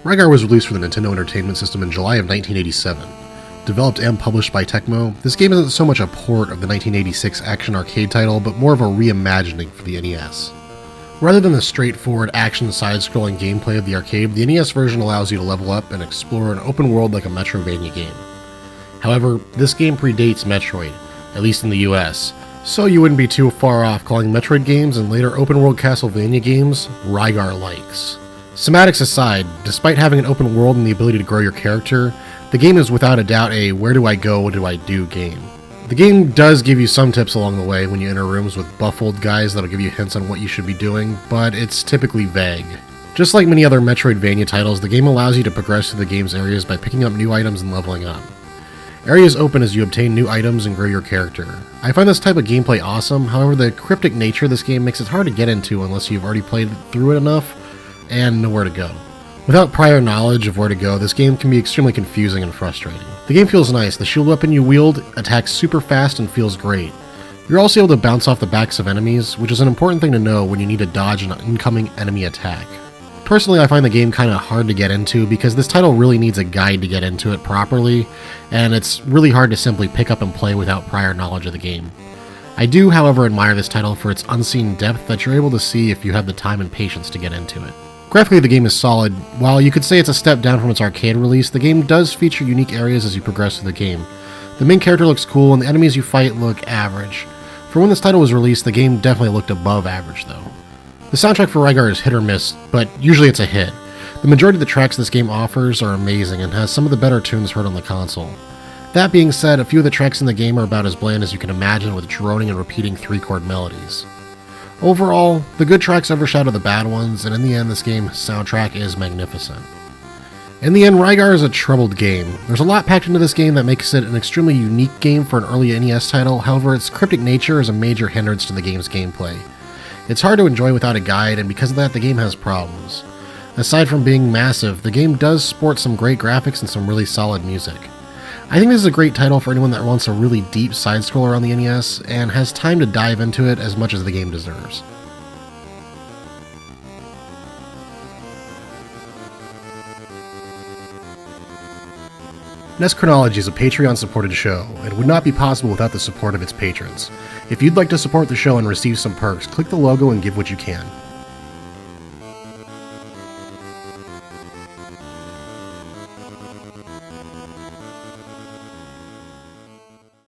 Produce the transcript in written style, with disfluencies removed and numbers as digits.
Rygar was released for the Nintendo Entertainment System in July of 1987. Developed and published by Tecmo, this game isn't so much a port of the 1986 action arcade title, but more of a reimagining for the NES. Rather than the straightforward action side-scrolling gameplay of the arcade, the NES version allows you to level up and explore an open world like a metroidvaina game. However, this game predates Metroid, at least in the US, so you wouldn't be too far off calling Metroid games and later open-world Castlevania games Rygar-likes. Semantics aside, despite having an open world and the ability to grow your character, the game is without a doubt a where do I go, what do I do game. The game does give you some tips along the way when you enter rooms with buff old guys that'll give you hints on what you should be doing, but it's typically vague. Just like many other Metroidvania titles, the game allows you to progress through the game's areas by picking up new items and leveling up. Areas open as you obtain new items and grow your character. I find this type of gameplay awesome, however the cryptic nature of this game makes it hard to get into unless you've already played through it enough and know where to go. Without prior knowledge of where to go, this game can be extremely confusing and frustrating. The game feels nice. The shield weapon you wield attacks super fast and feels great. You're also able to bounce off the backs of enemies, which is an important thing to know when you need to dodge an incoming enemy attack. Personally, I find the game kind of hard to get into because this title really needs a guide to get into it properly, and it's really hard to simply pick up and play without prior knowledge of the game. I do, however, admire this title for its unseen depth that you're able to see if you have the time and patience to get into it. Graphically, the game is solid. While you could say it's a step down from its arcade release, the game does feature unique areas as you progress through the game. The main character looks cool, and the enemies you fight look average. For when this title was released, the game definitely looked above average, though. The soundtrack for Rygar is hit or miss, but usually it's a hit. The majority of the tracks this game offers are amazing and has some of the better tunes heard on the console. That being said, a few of the tracks in the game are about as bland as you can imagine, with droning and repeating 3-chord melodies. Overall, the good tracks overshadow the bad ones, and in the end this game's soundtrack is magnificent. In the end, Rygar is a troubled game. There's a lot packed into this game that makes it an extremely unique game for an early NES title, however its cryptic nature is a major hindrance to the game's gameplay. It's hard to enjoy without a guide, and because of that the game has problems. Aside from being massive, the game does sport some great graphics and some really solid music. I think this is a great title for anyone that wants a really deep side-scroller on the NES and has time to dive into it as much as the game deserves. NES Chronology is a Patreon-supported show, and would not be possible without the support of its patrons. If you'd like to support the show and receive some perks, click the logo and give what you can.